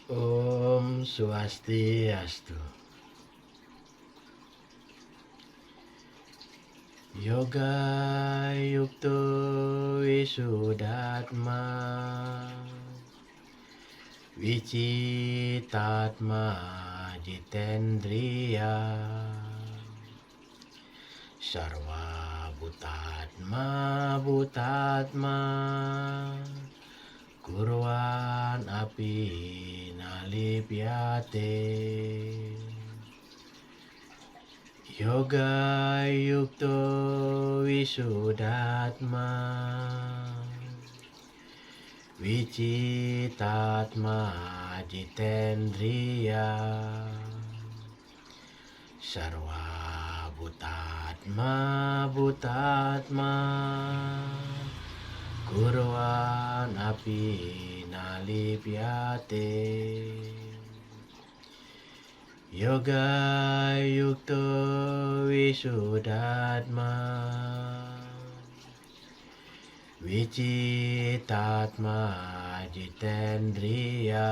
Om Swastiastu. Yoga Yukto Visuddhatma Vicitatma Jitendriya Sarva Bhutatma Bhutatma Kurvan api nalipyate. Yoga Yukto Visuddhatma Vicitatma Jitendriya Sarva Bhutatma Bhutatma Kurvan api nalipyate. Yoga Yukto Visuddhatma Vicitatma Jitendriya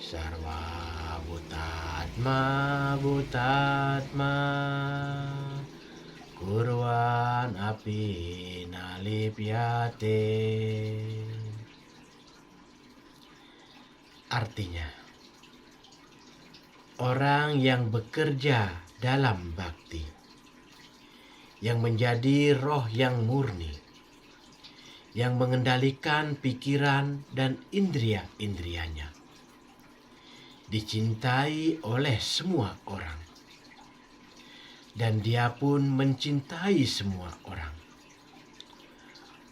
Sarva Bhutatma Bhutatma Kurvan api nalipyate. Artinya, orang yang bekerja dalam bakti, yang menjadi roh yang murni, yang mengendalikan pikiran dan indria-indrianya, dicintai oleh semua orang, dan dia pun mencintai semua orang.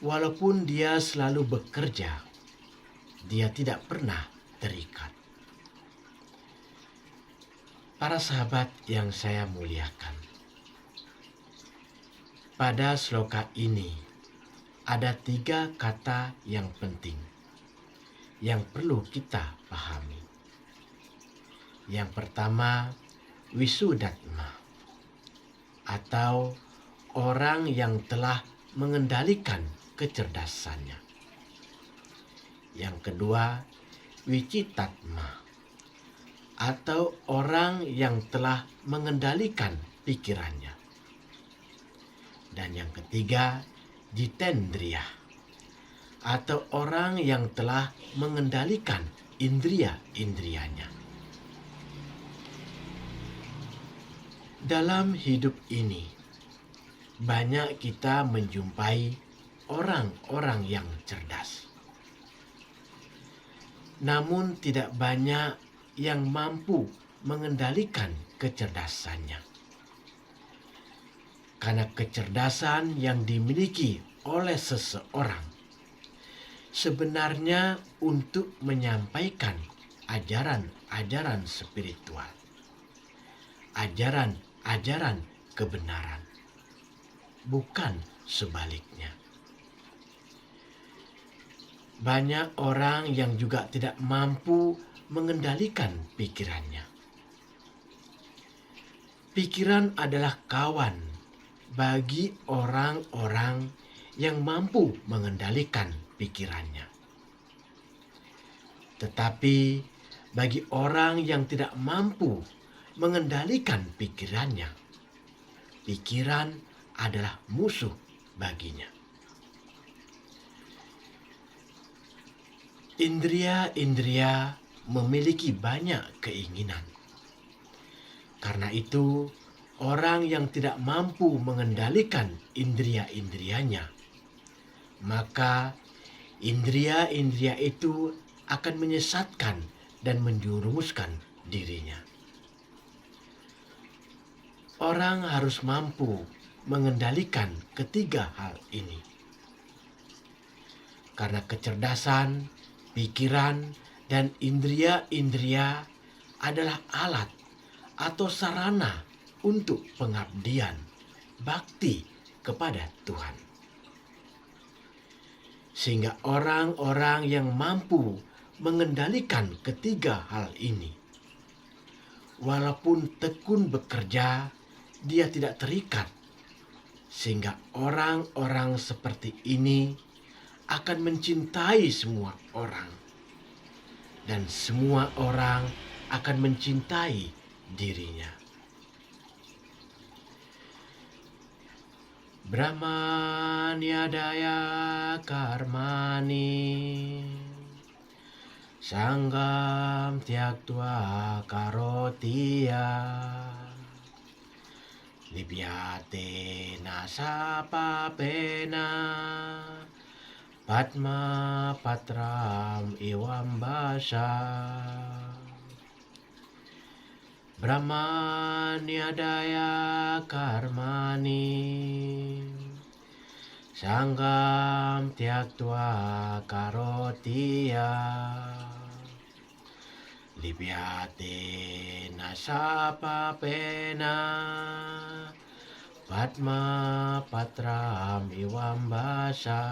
Walaupun dia selalu bekerja, dia tidak pernah terikat. Para sahabat yang saya muliakan, pada sloka ini ada 3 kata yang penting yang perlu kita pahami. Yang pertama, Visuddhatma, atau orang yang telah mengendalikan kecerdasannya. Yang kedua, Vicitatma, atau orang yang telah mengendalikan pikirannya. Dan yang ketiga, Jitendriya, atau orang yang telah mengendalikan indria-indrianya. Dalam hidup ini, banyak kita menjumpai orang-orang yang cerdas. Namun tidak banyak yang mampu mengendalikan kecerdasannya. Karena kecerdasan yang dimiliki oleh seseorang sebenarnya untuk menyampaikan ajaran-ajaran spiritual, ajaran-ajaran kebenaran, bukan sebaliknya. Banyak orang yang juga tidak mampu mengendalikan pikirannya. Pikiran adalah kawan bagi orang-orang yang mampu mengendalikan pikirannya. Tetapi bagi orang yang tidak mampu mengendalikan pikirannya, pikiran adalah musuh baginya. Indria-indria memiliki banyak keinginan. Karena itu, orang yang tidak mampu mengendalikan indria-indrianya, maka indria-indria itu akan menyesatkan dan menjerumuskan dirinya. Orang harus mampu mengendalikan ketiga hal ini. Karena kecerdasan, pikiran, dan indria-indria adalah alat atau sarana untuk pengabdian bakti kepada Tuhan. Sehingga orang-orang yang mampu mengendalikan ketiga hal ini, walaupun tekun bekerja, dia tidak terikat. Sehingga orang-orang seperti ini akan mencintai semua orang, dan semua orang akan mencintai dirinya. Brahmanyadaya karmani sanggam tyaktva karotiya libyate nasapapena padma patram iwambasa. Brahmanyadaya karmani sanggam tyaktva karotiya libyate nasapapena padma patram iwambasa.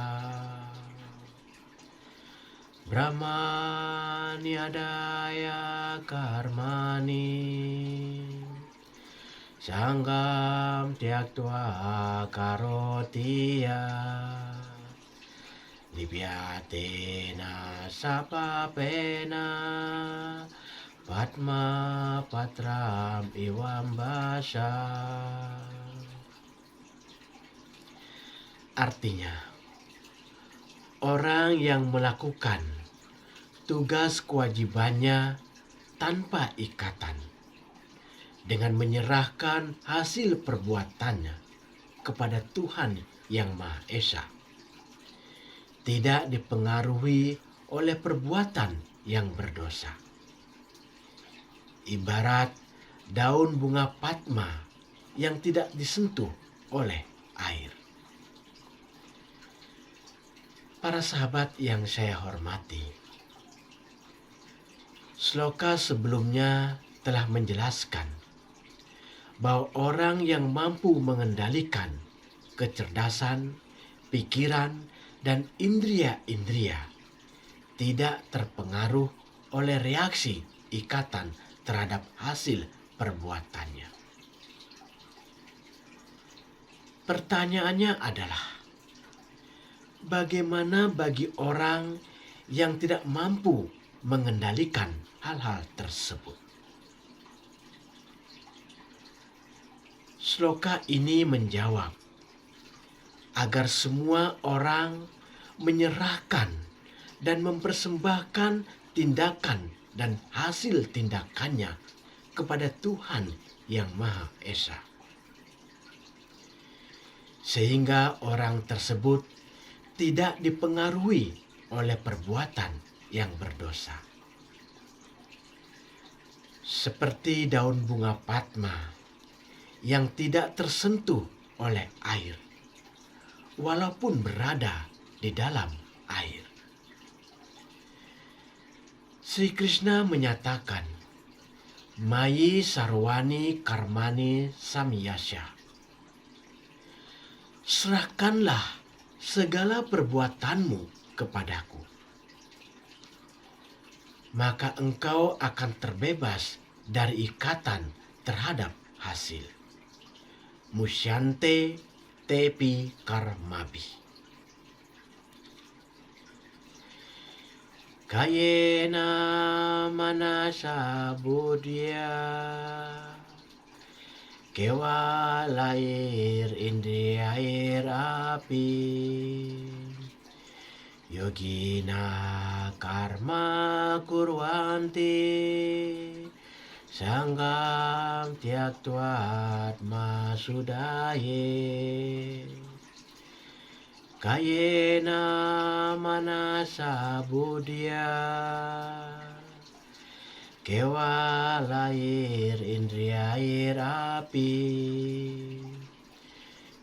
Brahmanyadaya karmani sanggam tyaktva karotiya libyate nasapapena padma patram iwambasa. Artinya, orang yang melakukan tugas kewajibannya tanpa ikatan, dengan menyerahkan hasil perbuatannya kepada Tuhan Yang Maha Esa, tidak dipengaruhi oleh perbuatan yang berdosa. Ibarat daun bunga padma yang tidak disentuh oleh air. Para sahabat yang saya hormati, sloka sebelumnya telah menjelaskan bahwa orang yang mampu mengendalikan kecerdasan, pikiran, dan indria-indria tidak terpengaruh oleh reaksi ikatan terhadap hasil perbuatannya. Pertanyaannya adalah, bagaimana bagi orang yang tidak mampu mengendalikan hal-hal tersebut? Sloka ini menjawab agar semua orang menyerahkan dan mempersembahkan tindakan dan hasil tindakannya kepada Tuhan Yang Maha Esa, sehingga orang tersebut tidak dipengaruhi oleh perbuatan yang berdosa. Seperti daun bunga padma yang tidak tersentuh oleh air, walaupun berada di dalam air. Sri Krishna menyatakan, Mayi sarwani karmani samyasya. Serahkanlah segala perbuatanmu kepadaku, maka engkau akan terbebas dari ikatan terhadap hasil. Musyante tepi karmabi. Kayena manasa buddhya kewalair indriyair api yogina karma kurwanti sanggam tyaktva sudaye. Kayena manasa buddhya kewalair indriyair api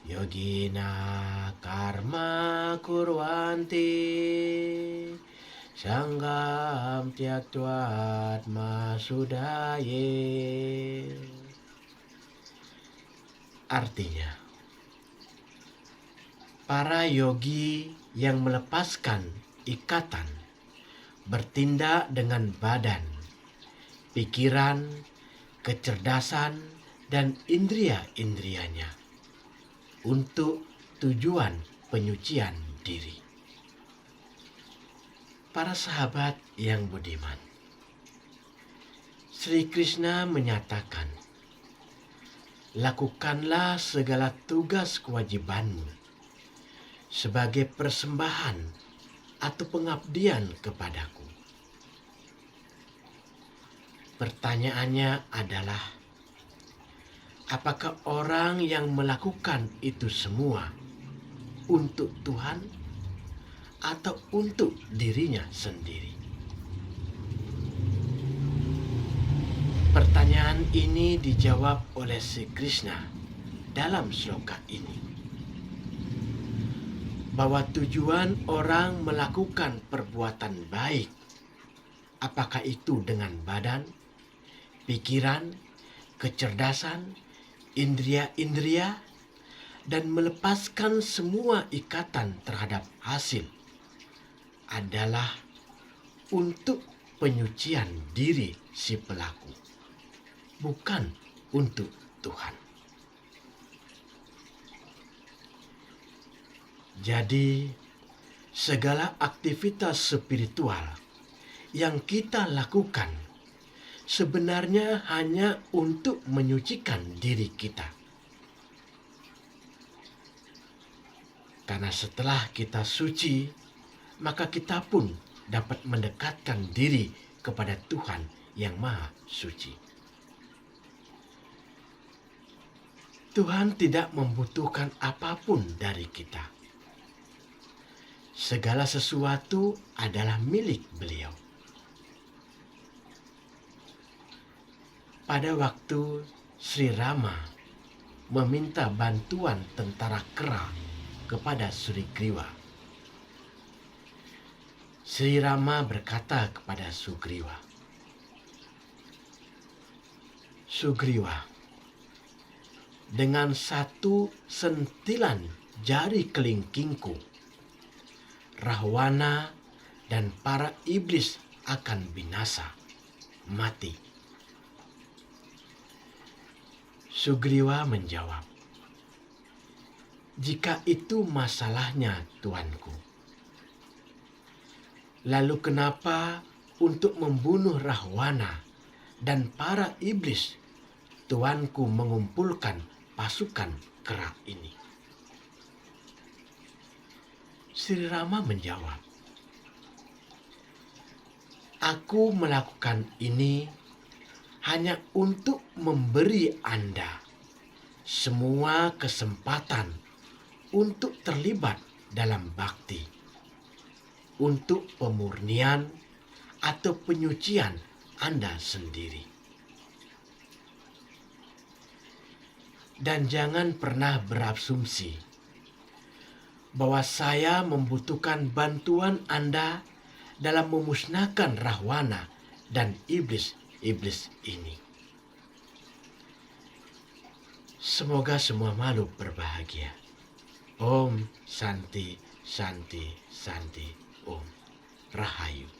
yogina karma kurwanti sanggam tyaktva sudaye. Artinya, para yogi yang melepaskan ikatan bertindak dengan badan, pikiran, kecerdasan, dan indria-indrianya untuk tujuan penyucian diri. Para sahabat yang budiman, Sri Krishna menyatakan, lakukanlah segala tugas kewajibanmu sebagai persembahan atau pengabdian kepadaku. Pertanyaannya adalah, apakah orang yang melakukan itu semua untuk Tuhan atau untuk dirinya sendiri? Pertanyaan ini dijawab oleh Sri Krishna dalam sloka ini, bahwa tujuan orang melakukan perbuatan baik, apakah itu dengan badan, pikiran, kecerdasan, indria-indria, dan melepaskan semua ikatan terhadap hasil, adalah untuk penyucian diri si pelaku, bukan untuk Tuhan. Jadi, segala aktivitas spiritual yang kita lakukan sebenarnya hanya untuk menyucikan diri kita. Karena setelah kita suci, maka kita pun dapat mendekatkan diri kepada Tuhan yang Maha Suci. Tuhan tidak membutuhkan apapun dari kita. Segala sesuatu adalah milik Beliau. Pada waktu Sri Rama meminta bantuan tentara kera kepada Sugriwa, Sri Rama berkata kepada Sugriwa, "Sugriwa, dengan satu sentilan jari kelingkingku, Rahwana dan para iblis akan binasa, mati." Sugriwa menjawab, "Jika itu masalahnya, tuanku, lalu kenapa untuk membunuh Rahwana dan para iblis tuanku mengumpulkan pasukan kera ini?" Sri Rama menjawab, "Aku melakukan ini hanya untuk memberi Anda semua kesempatan untuk terlibat dalam bakti, untuk pemurnian atau penyucian Anda sendiri. Dan jangan pernah berasumsi bahwa saya membutuhkan bantuan Anda dalam memusnahkan Rahwana dan iblis-iblis ini." Semoga semua makhluk berbahagia. Om Santi Santi Santi Om Rahayu.